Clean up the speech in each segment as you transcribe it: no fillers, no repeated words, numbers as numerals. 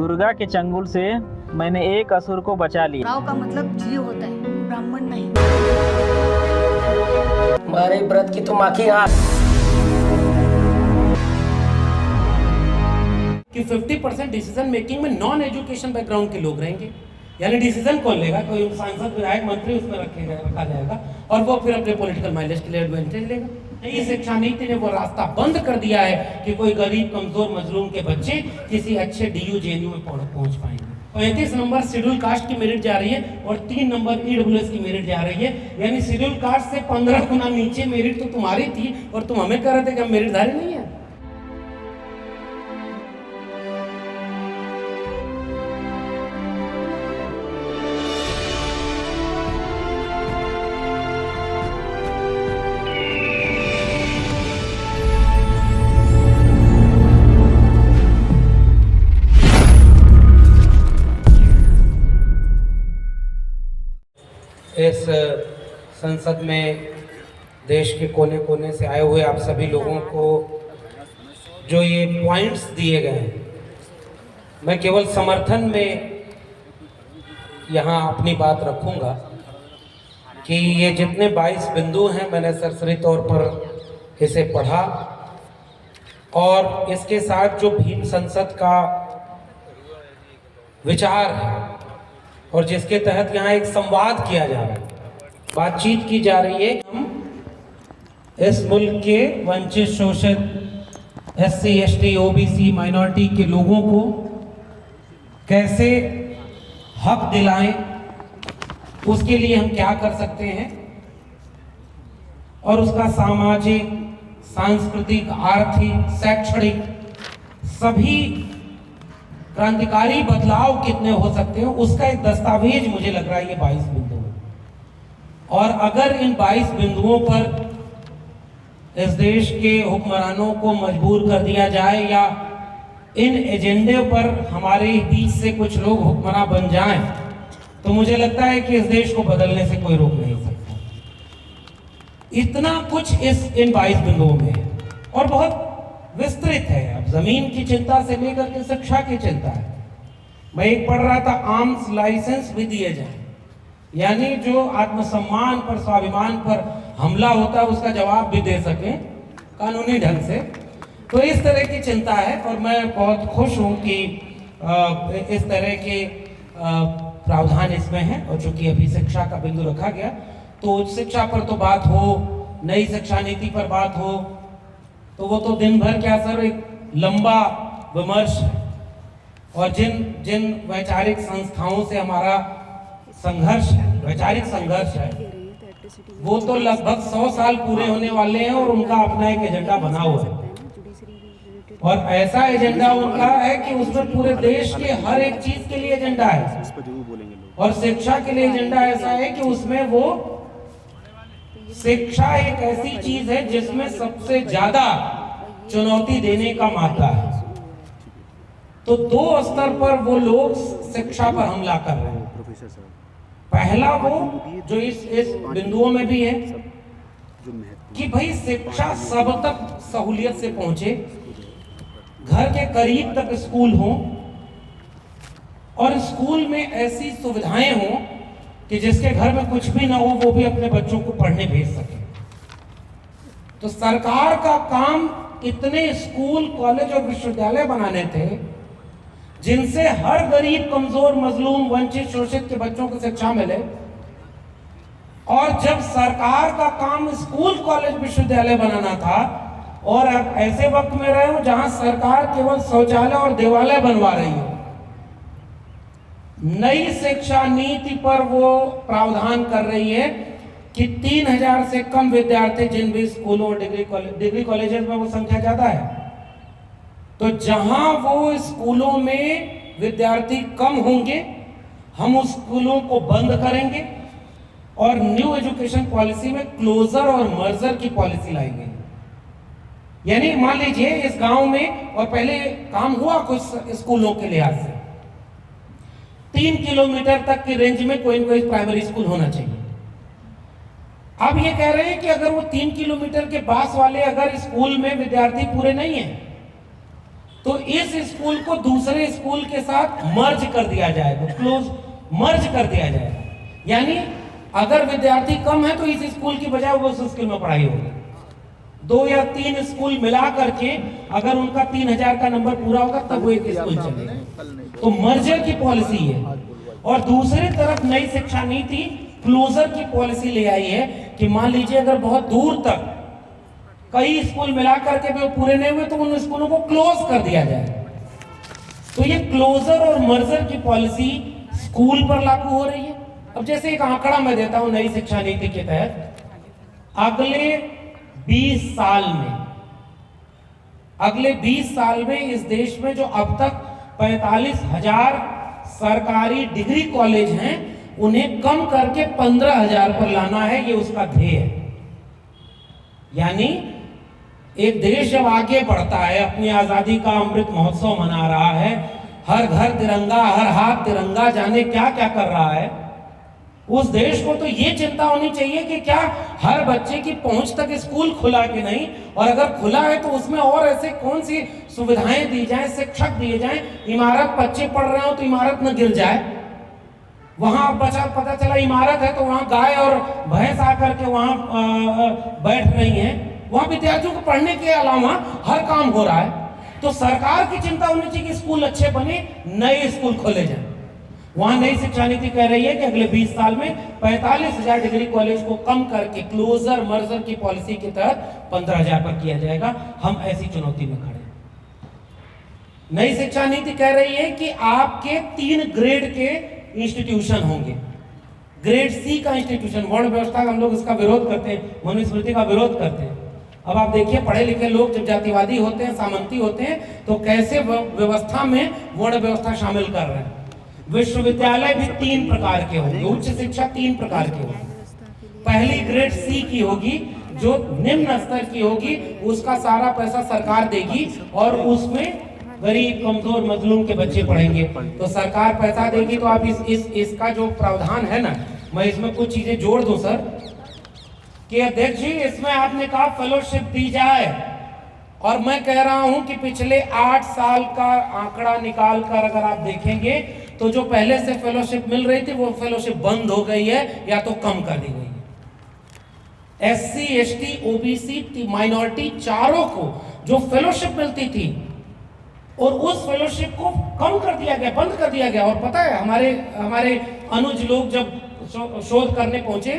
दुर्गा के चंगुल से मैंने एक असुर को बचा लिया। राव का मतलब जीव होता है, ब्राह्मण नहीं। हमारे व्रत की तो माखी आंख कि 50% डिसीजन मेकिंग में नॉन एजुकेशन बैकग्राउंड के लोग रहेंगे। यानी डिसीजन कौन लेगा? कोई सांसद, विधायक, मंत्री उसमें रखा जाएगा और वो फिर अपने पॉलिटिकल माइलेज के लिए एडवांटेज लेगा। नई शिक्षा नीति ने वो रास्ता बंद कर दिया है कि कोई गरीब, कमजोर, मजलूम के बच्चे किसी अच्छे DU JNU में पहुंच पाएंगे। 35 नंबर शेड्यूल कास्ट की मेरिट जा रही है और 3 नंबर EWS की मेरिट जा रही है। यानी शेड्यूल कास्ट से 15 गुना नीचे मेरिट तो तुम्हारी थी और तुम हमें कह रहे थे कि हम मेरिटधारी नहीं है। इस संसद में देश के कोने कोने से आए हुए आप सभी लोगों को जो ये पॉइंट्स दिए गए हैं, मैं केवल समर्थन में यहाँ अपनी बात रखूँगा कि ये जितने 22 बिंदु हैं, मैंने सरसरी तौर पर इसे पढ़ा और इसके साथ जो भीम संसद का विचार है और जिसके तहत यहाँ एक संवाद किया जा रहा है, बातचीत की जा रही है। हम इस मुल्क के वंचित, शोषित SC ST OBC माइनॉरिटी के लोगों को कैसे हक दिलाएं, उसके लिए हम क्या कर सकते हैं और उसका सामाजिक, सांस्कृतिक, आर्थिक, शैक्षणिक सभी क्रांतिकारी बदलाव कितने हो सकते हैं, उसका एक दस्तावेज मुझे लग रहा है ये 22 बिंदु है। और अगर इन 22 बिंदुओं पर इस देश के हुक्मरानों को मजबूर कर दिया जाए या इन एजेंडे पर हमारे बीच से कुछ लोग हुक्मरान बन जाएं, तो मुझे लगता है कि इस देश को बदलने से कोई रोक नहीं सकता। इतना कुछ इन 22 बिंदुओं में है और बहुत विस्तृत है। अब जमीन की चिंता से लेकर के शिक्षा की चिंता है। मैं एक पढ़ रहा था, आर्म्स लाइसेंस भी दिए जाए, यानी जो आत्मसम्मान पर, स्वाभिमान पर हमला होता है उसका जवाब भी दे सके कानूनी ढंग से। तो इस तरह की चिंता है और मैं बहुत खुश हूं कि इस तरह के प्रावधान इसमें है। और चूंकि अभी शिक्षा का बिंदु रखा गया, तो शिक्षा पर तो बात हो, नई शिक्षा नीति पर बात हो, तो वो तो दिन भर क्या सर, एक लंबा विमर्श है। और जिन वैचारिक संस्थाओं से हमारा संघर्ष है, वैचारिक संघर्ष है, वो तो लगभग 100 साल पूरे होने वाले हैं और उनका अपना एक एजेंडा बना हुआ है। और ऐसा एजेंडा उनका है कि उसमें पूरे देश के हर एक चीज के लिए एजेंडा है। और शिक्षा के लिए एजेंडा ऐसा है कि उसमें वो शिक्षा एक ऐसी चीज है जिसमें सबसे ज्यादा चुनौती देने का मात्रा है। तो 2 स्तर पर वो लोग शिक्षा पर हमला कर रहे हैं। पहला वो जो इस बिंदुओं में भी है कि भाई शिक्षा सब तक सहूलियत से पहुंचे, घर के करीब तक स्कूल हो और स्कूल में ऐसी सुविधाएं हो कि जिसके घर में कुछ भी ना हो वो भी अपने बच्चों को पढ़ने भेज सके। तो सरकार का काम इतने स्कूल, कॉलेज और विश्वविद्यालय बनाने थे जिनसे हर गरीब, कमजोर, मजलूम, वंचित, शोषित के बच्चों को शिक्षा मिले। और जब सरकार का काम स्कूल, कॉलेज, विश्वविद्यालय बनाना था और अब ऐसे वक्त में रहे हो जहां सरकार केवल शौचालय और देवालय बनवा रही है, नई शिक्षा नीति पर वो प्रावधान कर रही है कि 3000 से कम विद्यार्थी जिन भी स्कूलों और डिग्री कॉलेजेस में वो संख्या ज्यादा है, तो जहां वो स्कूलों में विद्यार्थी कम होंगे हम उस स्कूलों को बंद करेंगे और न्यू एजुकेशन पॉलिसी में क्लोजर और मर्जर की पॉलिसी लाई गई। यानी मान लीजिए इस गांव में, और पहले काम हुआ कुछ स्कूलों के लिहाज से, 3 किलोमीटर तक की रेंज में कोई न कोई प्राइमरी स्कूल होना चाहिए। अब ये कह रहे हैं कि अगर वो 3 किलोमीटर के पास वाले अगर स्कूल में विद्यार्थी पूरे नहीं है तो इस स्कूल को दूसरे स्कूल के साथ मर्ज कर दिया जाएगा, क्लोज मर्ज कर दिया जाएगा। यानी अगर विद्यार्थी कम है तो इस स्कूल की बजाय वो उस स्कूल में पढ़ाई होगी। 2 या 3 स्कूल मिला करके अगर उनका 3000 का नंबर पूरा होगा तब वो एक स्कूल चलेगा। तो मर्जर की पॉलिसी है। और दूसरी तरफ नई शिक्षा नीति क्लोजर की पॉलिसी ले आई है कि मान लीजिए अगर बहुत दूर तक कई स्कूल मिला करके भी पूरे नहीं हुए तो उन स्कूलों को क्लोज कर दिया जाए। तो ये क्लोजर और मर्जर की पॉलिसी स्कूल पर लागू हो रही है। अब जैसे एक आंकड़ा मैं देता हूं नई शिक्षा नीति के तहत, अगले 20 साल में इस देश में जो अब तक 45,000 सरकारी डिग्री कॉलेज हैं उन्हें कम करके 15,000 पर लाना है, ये उसका ध्येय है। यानी एक देश जब आगे बढ़ता है, अपनी आजादी का अमृत महोत्सव मना रहा है, हर घर तिरंगा, हर हाथ तिरंगा, जाने क्या क्या कर रहा है, उस देश को तो ये चिंता होनी चाहिए कि क्या हर बच्चे की पहुंच तक स्कूल खुला कि नहीं, और अगर खुला है तो उसमें और ऐसे कौन सी सुविधाएं दी जाएं, शिक्षक दिए जाएं, इमारत बच्चे पढ़ रहे हो तो इमारत न गिर जाए। वहां बचा पता चला इमारत है तो वहां गाय और भैंस आकर के वहां बैठ रही हैं, वहां विद्यार्थियों को पढ़ने के अलावा हर काम हो रहा है। तो सरकार की चिंता होनी चाहिए कि स्कूल अच्छे बने, नए स्कूल खोले जाएं। वहां नई शिक्षा नीति कह रही है कि अगले 20 साल में 45,000 डिग्री कॉलेज को कम करके क्लोजर मर्जर की पॉलिसी के तहत 15,000 पर किया जाएगा। हम ऐसी चुनौती में खड़े। नई शिक्षा नीति कह रही है कि आपके 3 ग्रेड के इंस्टीट्यूशन होंगे। ग्रेड सी का इंस्टीट्यूशन, वर्ण व्यवस्था का हम लोग इसका विरोध करते हैं, मनुस्मृति का विरोध करते हैं। अब आप देखिए पढ़े लिखे लोग जब जातिवादी होते हैं, सामंती होते हैं, तो कैसे व्यवस्था में वर्ण व्यवस्था शामिल कर रहे हैं। विश्वविद्यालय भी 3 प्रकार के होंगे, उच्च शिक्षा 3 प्रकार की होगी। पहली ग्रेड सी की होगी जो निम्न स्तर की होगी, उसका सारा पैसा सरकार देगी और उसमें गरीब कमजोर मजलूम के बच्चे पढ़ेंगे। तो सरकार पैसा देगी। तो आप इसका जो प्रावधान है ना, मैं इसमें कुछ चीजें जोड़ दूं सर कि अध्यक्ष जी, इसमें आपने कहा फेलोशिप दी जाए, और मैं कह रहा हूं कि पिछले 8 साल का आंकड़ा निकाल कर अगर आप देखेंगे तो जो पहले से फेलोशिप मिल रही थी वो फेलोशिप बंद हो गई है या तो कम कर दी गई है। SC, ST, OBC, माइनॉरिटी चारों को जो फेलोशिप मिलती थी और उस फेलोशिप को कम कर दिया गया, बंद कर दिया गया। और पता है हमारे अनुज लोग जब शोध करने पहुंचे,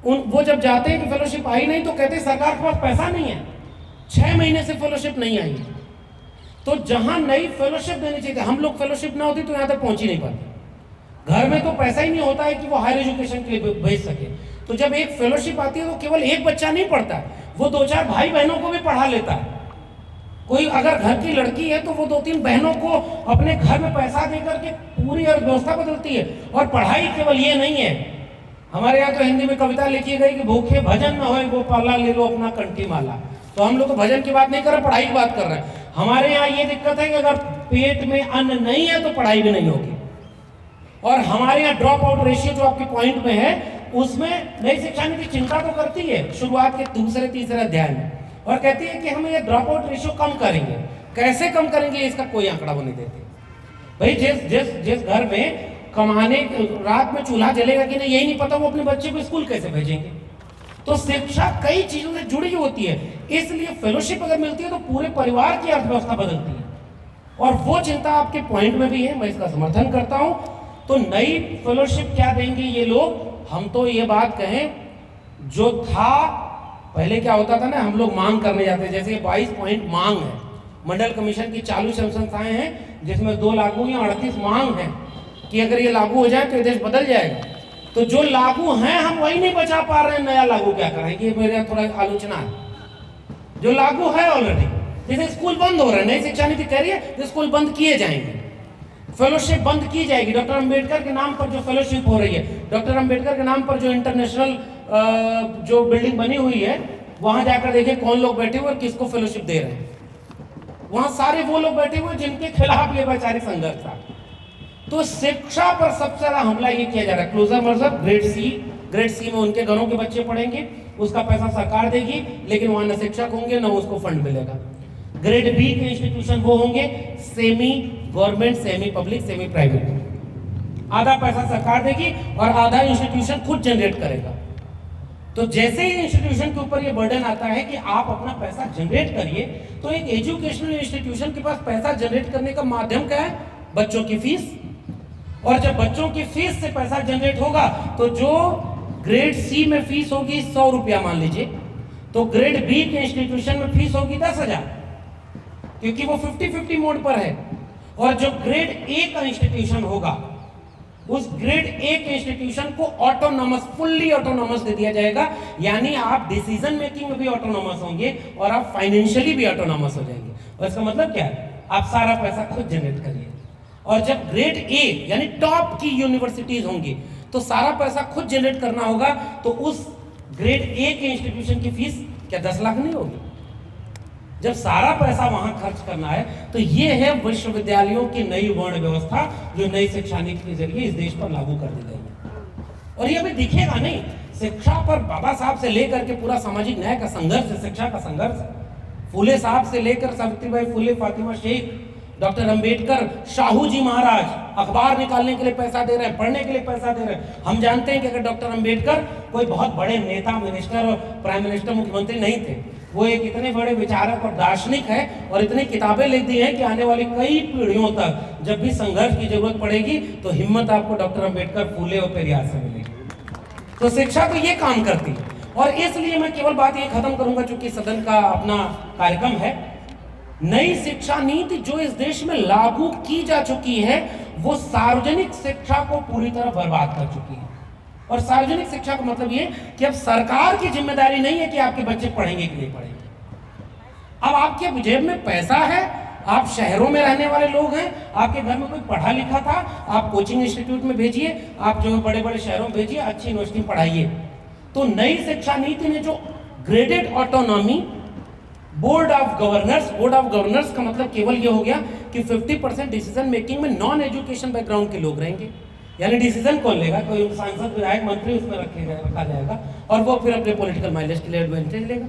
वो जब जाते हैं कि फेलोशिप आई नहीं तो कहते सरकार के पास पैसा नहीं है, 6 महीने से फेलोशिप नहीं आई। तो जहां नई फेलोशिप देनी चाहिए, हम लोग फेलोशिप ना होती तो यहां तक पहुंच ही नहीं पाते। घर में तो पैसा ही नहीं होता है कि वो हायर एजुकेशन के लिए भेज सके। तो जब एक फेलोशिप आती है तो केवल एक बच्चा नहीं पढ़ता, वो 2-4 भाई बहनों को भी पढ़ा लेता है। कोई अगर घर की लड़की है तो वो 2-3 बहनों को अपने घर में पैसा देकर के पूरी अर्थव्यवस्था बदलती है। और पढ़ाई केवल ये नहीं है, हमारे यहाँ तो हिंदी में कविता लिखी गई कि भूखे भजन न होए वो पाला ले लो अपना कंठी माला। तो हम लोग तो भजन की बात नहीं कर रहे, पढ़ाई की बात कर रहे हैं। हमारे यहाँ ये दिक्कत है कि अगर पेट में अन्न नहीं है तो पढ़ाई भी नहीं होगी। और हमारे यहाँ ड्रॉप आउट रेशियो जो आपके पॉइंट में है, उसमें नई शिक्षा नीति चिंता तो करती है शुरुआत के 2-3 अध्याय में, और कहती है कि हम ये ड्रॉप आउट रेशियो कम करेंगे। कैसे कम करेंगे इसका कोई आंकड़ा वो नहीं देते। भाई जिस घर में कमाने रात में चूल्हा जलेगा कि नहीं यही नहीं पता, वो अपने बच्चे को स्कूल कैसे भेजेंगे। तो शिक्षा कई चीजों से जुड़ी होती है, इसलिए फेलोशिप अगर मिलती है तो पूरे परिवार की अर्थव्यवस्था बदलती है। और वो चिंता आपके पॉइंट में भी है, मैं इसका समर्थन करता हूं। तो नई फेलोशिप क्या देंगे ये लोग, हम तो ये बात कहें जो था पहले क्या होता था ना, हम लोग मांग करने जाते हैं, जैसे 22 पॉइंट मांग है, मंडल कमीशन की चालू संस्थाएं हैं जिसमें 2 लागू या 38 मांग है कि अगर ये लागू हो जाए तो ये देश बदल जाएगा। तो जो लागू हैं हम वही नहीं बचा पा रहे हैं, नया लागू क्या कराएंगे, मेरे यहाँ थोड़ा आलोचना है। जो लागू है ऑलरेडी, जैसे स्कूल बंद हो रहे हैं, नई शिक्षा नीति कह रही है तो स्कूल बंद किए जाएंगे, फेलोशिप बंद की जाएगी। डॉक्टर अंबेडकर के नाम पर जो फेलोशिप हो रही है, डॉक्टर अंबेडकर के नाम पर जो इंटरनेशनल जो बिल्डिंग बनी हुई है, वहां जाकर देखिए कौन लोग बैठे हुए और किसको फेलोशिप दे रहे हैं। वहां सारे वो लोग बैठे हुए जिनके खिलाफ ये वैचारिक संघर्ष था। तो शिक्षा पर सबसे ज्यादा हमला ये किया जा रहा है। क्लोजर मर्जर ग्रेड सी में उनके घरों के बच्चे पढ़ेंगे, उसका पैसा सरकार देगी, लेकिन वहां न शिक्षक होंगे न उसको फंड मिलेगा। ग्रेड बी के इंस्टीट्यूशन वो होंगे semi government, semi public, semi private. आधा पैसा सरकार देगी और आधा इंस्टीट्यूशन खुद जनरेट करेगा। तो जैसे ही इंस्टीट्यूशन के ऊपर ये बर्डन आता है कि आप अपना पैसा जनरेट करिए, तो एक एजुकेशनल इंस्टीट्यूशन के पास पैसा जनरेट करने का माध्यम क्या है? बच्चों की फीस। और जब बच्चों की फीस से पैसा जनरेट होगा तो जो ग्रेड सी में फीस होगी 100 रुपया मान लीजिए, तो ग्रेड बी के इंस्टीट्यूशन में फीस होगी 10,000, क्योंकि वो 50-50 मोड पर है। और जो ग्रेड ए का इंस्टीट्यूशन होगा, उस ग्रेड ए के इंस्टीट्यूशन को ऑटोनॉमस, फुल्ली ऑटोनॉमस दे दिया जाएगा, यानी आप डिसीजन मेकिंग में भी ऑटोनॉमस होंगे और आप फाइनेंशियली भी ऑटोनॉमस हो जाएंगे। और इसका मतलब क्या है? आप सारा पैसा खुद जनरेट करिए। और जब ग्रेड ए यानी टॉप की यूनिवर्सिटीज होंगी तो सारा पैसा खुद जनरेट करना होगा, तो उस ग्रेड ए के इंस्टीट्यूशन की फीस क्या 10 लाख नहीं होगी? जब सारा पैसा वहां खर्च करना है, तो ये है विश्वविद्यालयों की नई वर्ण व्यवस्था जो नई शिक्षा नीति के जरिए इस देश पर लागू कर दी गई है। और ये अभी दिखेगा नहीं, शिक्षा पर बाबा साहब से लेकर के पूरा सामाजिक न्याय का संघर्ष है, शिक्षा का संघर्ष है। फूले साहब से लेकर सावित्रीबाई फूले, फातिमा शेख, डॉक्टर अंबेडकर, शाहू जी महाराज अखबार निकालने के लिए पैसा दे रहे हैं, पढ़ने के लिए पैसा दे रहे हैं। हम जानते हैं कि अगर डॉक्टर अंबेडकर कोई बहुत बड़े नेता, मिनिस्टर और प्राइम मिनिस्टर, मुख्यमंत्री नहीं थे, वो एक इतने बड़े विचारक और दार्शनिक है और इतनी किताबें लिख दी हैं कि आने वाली कई पीढ़ियों तक जब भी संघर्ष की जरूरत पड़ेगी तो हिम्मत आपको डॉक्टर अंबेडकर, फूले और पेरियार से मिलेगी। तो शिक्षा तो ये काम करती है। और इसलिए मैं केवल बात ये खत्म करूंगा, चूंकि सदन का अपना कार्यक्रम है, नई शिक्षा नीति जो इस देश में लागू की जा चुकी है वो सार्वजनिक शिक्षा को पूरी तरह बर्बाद कर चुकी है। और सार्वजनिक शिक्षा का मतलब ये कि अब सरकार की जिम्मेदारी नहीं है कि आपके बच्चे पढ़ेंगे कि नहीं पढ़ेंगे। अब आपके जेब में पैसा है, आप शहरों में रहने वाले लोग हैं, आपके घर में कोई पढ़ा लिखा था, आप कोचिंग इंस्टीट्यूट में भेजिए, आप जो बड़े बड़े शहरों में भेजिए, अच्छी यूनिवर्सिटी में पढ़ाइए। तो नई शिक्षा नीति ने जो graded autonomy, board of governors का मतलब केवल ये हो गया कि 50% डिसीजन मेकिंग में नॉन एजुकेशन बैकग्राउंड के लोग रहेंगे। यानी डिसीजन कौन लेगा? कोई सांसद, विधायक, मंत्री उसमें रखा जाएगा और वो फिर अपने पॉलिटिकल माइलेज के लिए एडवांटेज लेगा।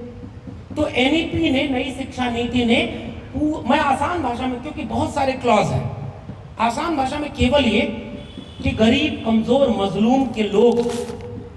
तो एनईपी ने, नई शिक्षा नीति ने, मैं आसान भाषा में, क्योंकि बहुत सारे क्लॉज हैं, आसान भाषा में केवल ये कि गरीब, कमजोर, मजलूम के लोग,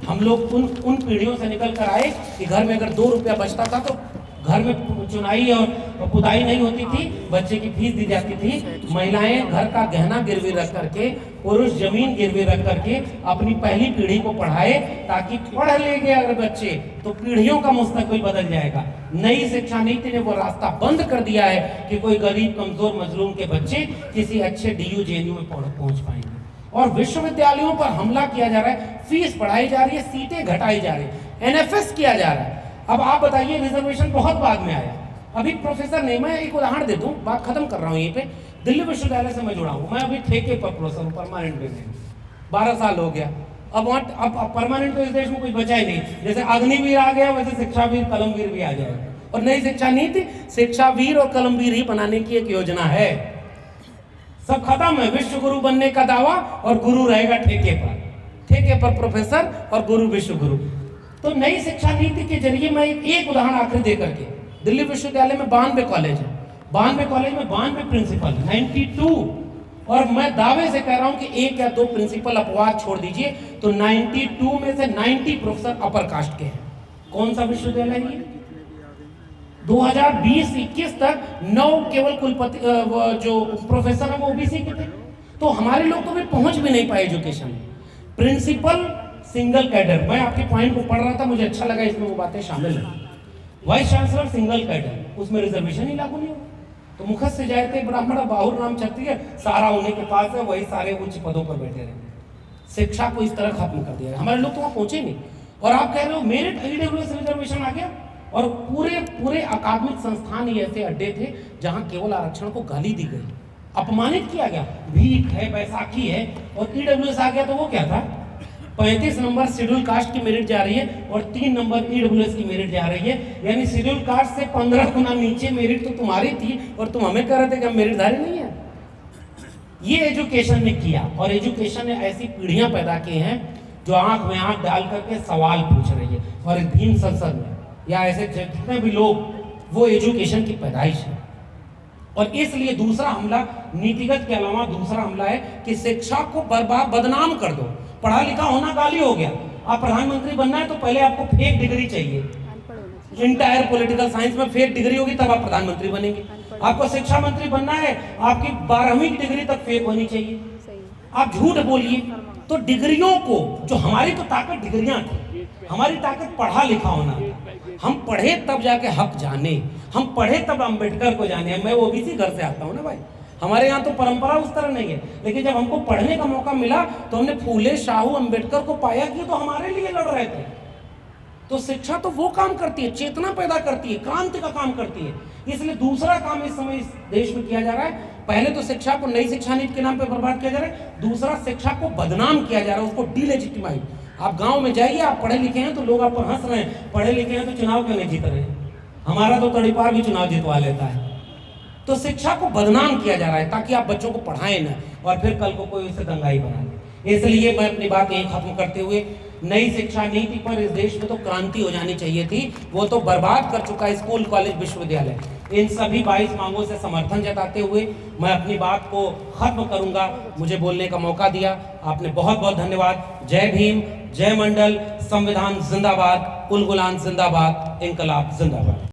हम लोग उन पीढ़ियों से निकल कर आए कि घर में अगर 2 रुपया बचता था तो घर में चुनाई और पुताई नहीं होती थी, बच्चे की फीस दी जाती थी। महिलाएं घर का गहना गिरवी रख करके, पुरुष जमीन गिरवी रख करके अपनी पहली पीढ़ी को पढ़ाए, ताकि पढ़ लेंगे अगर बच्चे तो पीढ़ियों का मुस्तकबिल बदल जाएगा। नई शिक्षा नीति ने वो रास्ता बंद कर दिया है कि कोई गरीब, कमजोर, मजलूम के बच्चे किसी अच्छे DU JNU में पहुंच पाएंगे। और विश्वविद्यालयों पर हमला किया जा रहा है, फीस बढ़ाई जा रही है, सीटें घटाई जा रही है, NFS किया जा रहा है। अब आप बताइए, रिजर्वेशन बहुत बाद में आया। अभी प्रोफेसर नहीं, मैं एक उदाहरण दे दूं, बात खत्म कर रहा हूं। यहीं पे दिल्ली विश्वविद्यालय से मैं जुड़ा हूं, मैं अभी ठेके पर प्रोफेसर हूं, परमानेंट पे नहीं, 12 साल हो गया। अब परमानेंट तो इस देश में कोई बचा ही नहीं। जैसे अग्निवीर आ गया, वैसे शिक्षावीर, कलमवीर भी आ जाएगा। और नई शिक्षा नीति शिक्षावीर और कलमवीर ही बनाने की एक योजना है। सब खत्म है, विश्व गुरु बनने का दावा और गुरु रहेगा ठेके पर प्रोफेसर और गुरु विश्व गुरु। तो नई शिक्षा नीति के जरिए मैं एक उदाहरण आखिरी दे करके, दिल्ली विश्वविद्यालय में 92 कॉलेज है, 92 कॉलेज में 92 प्रिंसिपल, 92, और मैं दावे से कह रहा हूं कि 1 या 2 प्रिंसिपल अपवाद छोड़ दीजिए तो 92 में से 90 प्रोफेसर अपर कास्ट के हैं। कौन सा विश्वविद्यालय है? 2020-21 तक 9 केवल कुलपति जो प्रोफेसर है वो ओबीसी के थे। तो हमारे लोग तो भी पहुंच भी नहीं पाए एजुकेशन में। प्रिंसिपल सिंगल कैडर, मैं आपके पॉइंट को पढ़ रहा था, मुझे अच्छा लगा, इसमें वो बातें शामिल हैं। वाइस चांसलर सिंगल कैडर, उसमें रिजर्वेशन ही लागू नहीं होगा। तो मुखस से जाए थे ब्राह्मण, बाहुर नाम क्षत्रिय, सारा उन्हीं के पास है, वही सारे उच्च पदों पर बैठे रहेंगे। शिक्षा को इस तरह खत्म कर दिया, हमारे लोग तो वहां पहुंचे नहीं। और आप कह रहे हो मेरिट ईडब्ल्यूएस रिजर्वेशन आ गया, और पूरे अकादमिक संस्थान ही ऐसे अड्डे थे जहां केवल आरक्षण को गाली दी गई, अपमानित किया गया। भीख है, बैसाखी है, और ईडब्ल्यूएस आ गया तो वो क्या था? 35 नंबर शेड्यूल कास्ट की मेरिट जा रही है और 3 नंबर ईडब्ल्यूएस की मेरिट जा रही है। यानी शेड्यूल कास्ट से 15 गुना नीचे मेरिट तो तुम्हारी थी और तुम हमें कह रहे थे कि हम मेरिटधारी नहीं है। ये एजुकेशन ने किया, और एजुकेशन ने ऐसी पीढ़ियां पैदा की हैं जो आंख में आंख डाल करके सवाल पूछ रही है। और इस भीम संसद में या ऐसे जितने भी लोग, वो एजुकेशन की पैदाइश है। और इसलिए दूसरा हमला नीतिगत के अलावा दूसरा हमला है कि शिक्षा को बर्बाद बदनाम कर दो। पढ़ा लिखा होना गाली हो गया। आप प्रधानमंत्री बनना है तो पहले आपको फेक डिग्री चाहिए, इंटायर पॉलिटिकल साइंस में फेक डिग्री होगी तब आप प्रधानमंत्री बनेंगे। आपको शिक्षा मंत्री बनना है, आपकी 12वीं की डिग्री तक फेक होनी चाहिए। आप झूठ बोलिए। तो डिग्रियों को, जो हमारी तो ताकत डिग्रियां थी, हमारी ताकत पढ़ा लिखा होना। हम पढ़े तब जाके हक जाने, हम पढ़े तब अम्बेडकर को जाने। मैं ओबीसी घर से आता हूँ ना भाई, हमारे यहाँ तो परंपरा उस तरह नहीं है, लेकिन जब हमको पढ़ने का मौका मिला तो हमने फूले, शाहू, अम्बेडकर को पाया कि तो हमारे लिए लड़ रहे थे। तो शिक्षा तो वो काम करती है, चेतना पैदा करती है, क्रांति का काम करती है। इसलिए दूसरा काम इस समय इस देश में किया जा रहा है। पहले तो शिक्षा को नई शिक्षा नीति के नाम पे बर्बाद किया जा रहा है, दूसरा शिक्षा को बदनाम किया जा रहा है, उसको डिलेजिटिमाइज। आप गांव में जाइए, आप पढ़े लिखे हैं तो लोग आप पर हंस रहे हैं, पढ़े लिखे हैं तो चुनाव क्यों नहीं जीत रहे हैं। हमारा तो तड़ीपार भी चुनाव जितवा लेता है। तो शिक्षा को बदनाम किया जा रहा है ताकि आप बच्चों को पढ़ाएं ना और फिर कल को कोई उसे दंगाई बना ले। इसलिए मैं अपनी बात यही खत्म करते हुए, नई शिक्षा नीति पर इस देश में तो क्रांति हो जानी चाहिए थी, वो तो बर्बाद कर चुका है स्कूल, कॉलेज, विश्वविद्यालय। इन सभी 22 मांगों से समर्थन जताते हुए मैं अपनी बात को खत्म करूंगा। मुझे बोलने का मौका दिया, आपने बहुत बहुत धन्यवाद। जय भीम, जय मंडल, संविधान जिंदाबाद, उल गुलाम जिंदाबाद, इनकलाब जिंदाबाद।